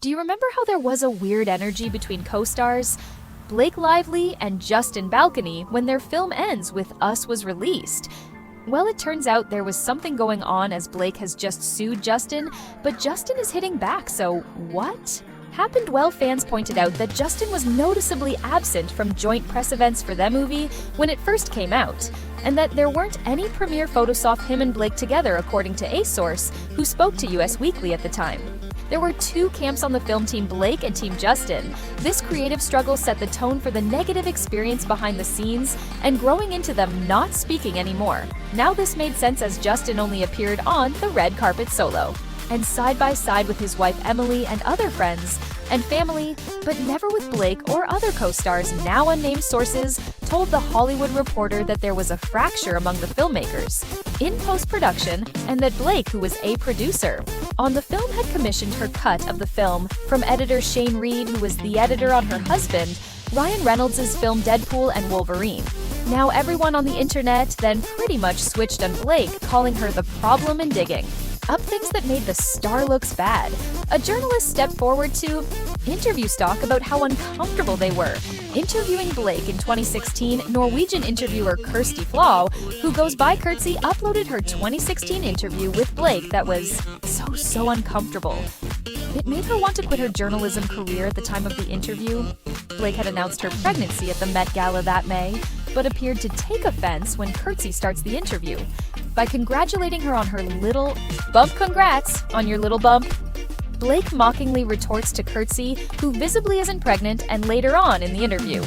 Do you remember how there was a weird energy between co-stars Blake Lively and Justin Balcony when their film ends with Us was released? Well, it turns out there was something going on as Blake has just sued Justin, but Justin is hitting back, so what? Happened Well fans pointed out that Justin was noticeably absent from joint press events for the movie when it first came out, and that there weren't any premiere photos of him and Blake together, according to a source who spoke to US Weekly at the time. There were two camps on the film, Team Blake and Team Justin. This creative struggle set the tone for the negative experience behind the scenes and growing into them not speaking anymore. Now this made sense as Justin only appeared on the red carpet solo, and side by side with his wife Emily and other friends and family, but never with Blake or other co-stars. Now unnamed sources told The Hollywood Reporter that there was a fracture among the filmmakers in post-production, and that Blake, who was a producer on the film, had commissioned her cut of the film from editor Shane Reed, who was the editor on her husband Ryan Reynolds' film Deadpool and Wolverine. Now everyone on the internet then pretty much switched on Blake, calling her the problem and digging up things that made the star looks bad. A journalist stepped forward to interview stock about how uncomfortable they were interviewing Blake in 2016. Norwegian interviewer Kirsty Flaw, who goes by Curtsy, uploaded her 2016 interview with Blake that was so uncomfortable. It made her want to quit her journalism career at the time of the interview. Blake had announced her pregnancy at the Met Gala that May, but appeared to take offense when Curtsy starts the interview by congratulating her on her little bump. Congrats on your little bump. Blake mockingly retorts to Curtsy, who visibly isn't pregnant, and later on in the interview,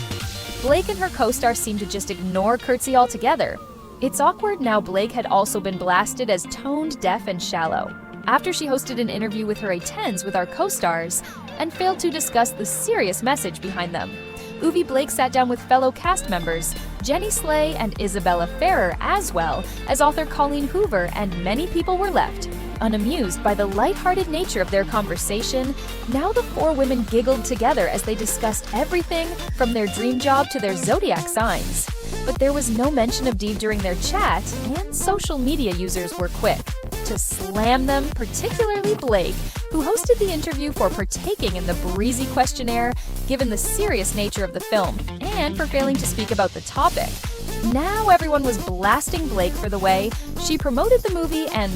Blake and her co-star seem to just ignore Curtsy altogether. It's awkward now. Blake had also been blasted as toned, deaf, and shallow after she hosted an interview with her A10s with our co-stars and failed to discuss the serious message behind them. Uvi Blake sat down with fellow cast members Jenny Slay and Isabella Ferrer, as well as author Colleen Hoover, and many people were left unamused by the lighthearted nature of their conversation. Now the four women giggled together as they discussed everything from their dream job to their zodiac signs. But there was no mention of Dee during their chat, and social media users were quick to slam them, particularly Blake, who hosted the interview for partaking in the breezy questionnaire given the serious nature of the film, and for failing to speak about the topic. Now everyone was blasting Blake for the way she promoted the movie, and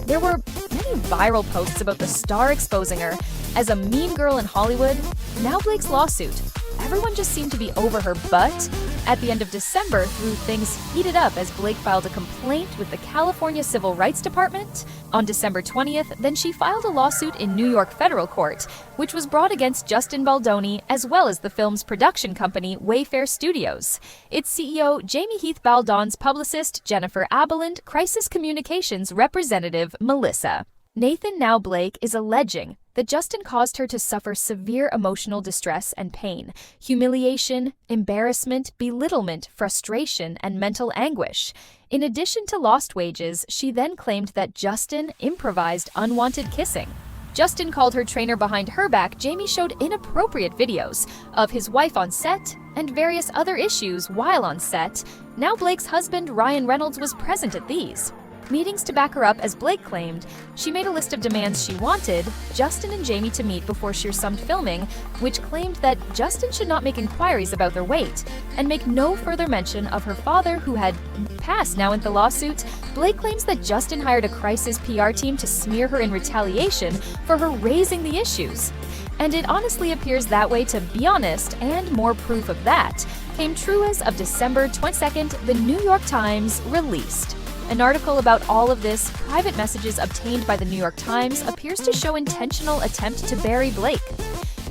there were many viral posts about the star exposing her as a mean girl in Hollywood. Now Blake's lawsuit. Everyone just seemed to be over her, but at the end of December, things heated up as Blake filed a complaint with the California Civil Rights Department. On December 20th, then she filed a lawsuit in New York federal court, which was brought against Justin Baldoni as well as the film's production company, Wayfair Studios, its CEO, Jamie Heath Baldon's publicist, Jennifer Abeland, crisis communications representative, Melissa. Nathan, now Blake, is alleging that Justin caused her to suffer severe emotional distress and pain, humiliation, embarrassment, belittlement, frustration, and mental anguish. In addition to lost wages, she then claimed that Justin improvised unwanted kissing. Justin called her trainer behind her back. Jamie showed inappropriate videos of his wife on set and various other issues while on set. Now Blake's husband, Ryan Reynolds, was present at these meetings to back her up. As Blake claimed, she made a list of demands she wanted Justin and Jamie to meet before she resumed filming, which claimed that Justin should not make inquiries about their weight and make no further mention of her father, who had passed. Now in the lawsuit, Blake claims that Justin hired a crisis PR team to smear her in retaliation for her raising the issues. And it honestly appears that way, to be honest, and more proof of that came true as of December 22nd, the New York Times released an article about all of this. Private messages obtained by the New York Times appears to show intentional attempt to bury Blake.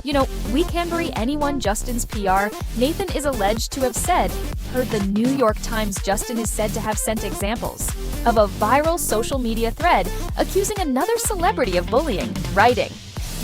You know, we can bury anyone. Justin's PR, Nathan, is alleged to have said, per the New York Times. Justin is said to have sent examples of a viral social media thread accusing another celebrity of bullying, writing,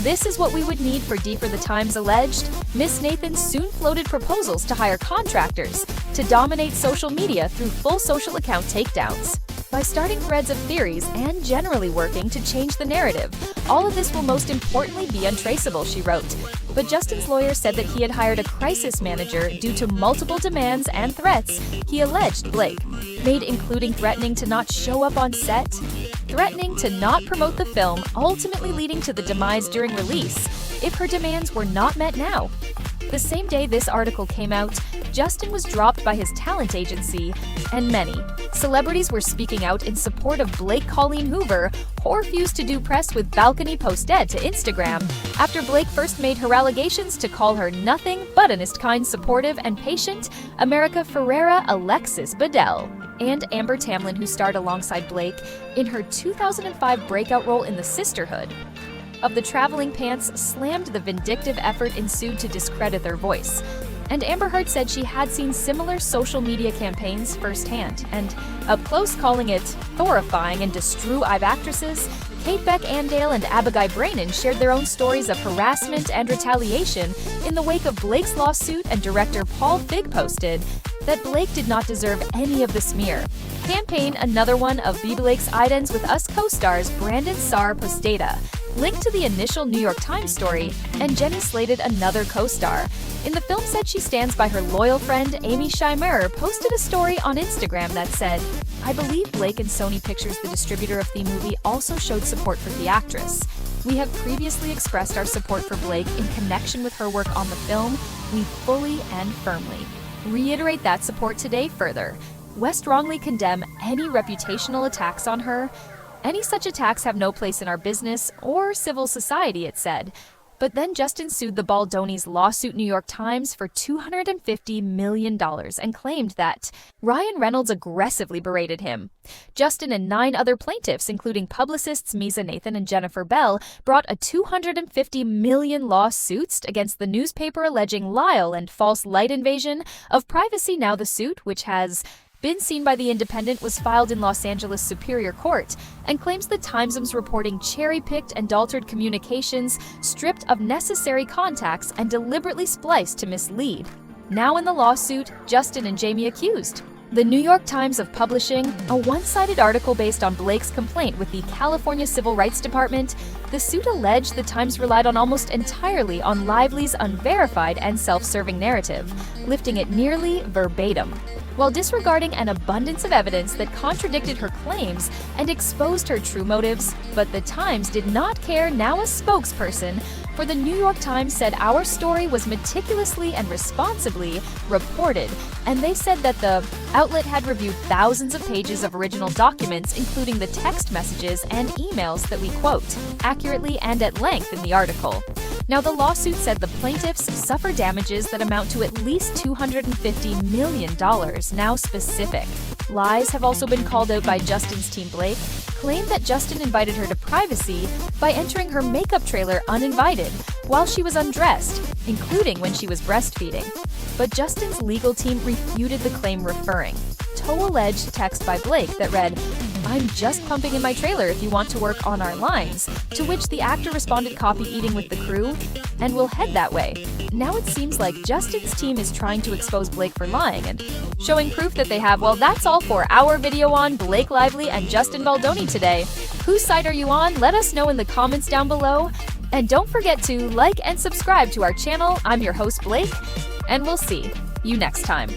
"This is what we would need for Dee." For the Times alleged, Miss Nathan soon floated proposals to hire contractors to dominate social media through full social account takedowns. By starting threads of theories and generally working to change the narrative, all of this will most importantly be untraceable, she wrote. But Justin's lawyer said that he had hired a crisis manager due to multiple demands and threats he alleged Blake made, including threatening to not show up on set, threatening to not promote the film, ultimately leading to the demise during release. if her demands were not met now. The same day this article came out, Justin was dropped by his talent agency, and many celebrities were speaking out in support of Blake Colleen Hoover, who refused to do press with balcony posted to Instagram after Blake first made her allegations to call her nothing but an kind, supportive, and patient America Ferrera Alexis Bledel and Amber Tamlyn, who starred alongside Blake in her 2005 breakout role in The Sisterhood of the Traveling Pants, slammed the vindictive effort ensued to discredit their voice. And Amber Heard said she had seen similar social media campaigns firsthand, and up close calling it horrifying and destructive. Actresses Kate Beckinsale and Abigail Brannon shared their own stories of harassment and retaliation in the wake of Blake's lawsuit, and director Paul Feig posted that Blake did not deserve any of the smear campaign. Another one of Blake's Idens with Us co-stars Brandon Saar Posteta linked to the initial New York Times story, and Jenny slated another co-star. In the film said she stands by her loyal friend Amy Schumer posted a story on Instagram that said, "I believe Blake and Sony Pictures, the distributor of the movie, also showed support for the actress. We have previously expressed our support for Blake in connection with her work on the film. We fully and firmly reiterate that support today. Further, we strongly condemn any reputational attacks on her. Any such attacks have no place in our business or civil society," it said. But then Justin sued the Baldoni's lawsuit New York Times for $250 million and claimed that Ryan Reynolds aggressively berated him. Justin and 9 other plaintiffs, including publicists Misa Nathan and Jennifer Bell, brought a $250 million lawsuit against the newspaper alleging libel and false light invasion of privacy. Now the suit, which has been seen by The Independent, was filed in Los Angeles Superior Court and claims the Times' reporting cherry-picked and altered communications, stripped of necessary contacts, and deliberately spliced to mislead. Now in the lawsuit, Justin and Jamie accused the New York Times of publishing a one-sided article based on Blake's complaint with the California Civil Rights Department. The suit alleged the Times relied on almost entirely on Lively's unverified and self-serving narrative, lifting it nearly verbatim, while disregarding an abundance of evidence that contradicted her claims and exposed her true motives. But the Times did not care. Now a spokesperson for the New York Times said our story was meticulously and responsibly reported, and they said that the outlet had reviewed thousands of pages of original documents, including the text messages and emails that we quote accurately and at length in the article. Now, the lawsuit said the plaintiffs suffer damages that amount to at least $250 million. Now specific lies have also been called out by Justin's team. Blake claimed that Justin invited her to privacy by entering her makeup trailer uninvited while she was undressed, including when she was breastfeeding. But Justin's legal team refuted the claim, referring to an alleged text by Blake that read, "I'm just pumping in my trailer if you want to work on our lines," to which the actor responded, "Copy eating with the crew, and we'll head that way." Now it seems like Justin's team is trying to expose Blake for lying and showing proof that they have. Well, that's all for our video on Blake Lively and Justin Baldoni today. Whose side are you on? Let us know in the comments down below. And don't forget to like and subscribe to our channel. I'm your host, Blake, and we'll see you next time.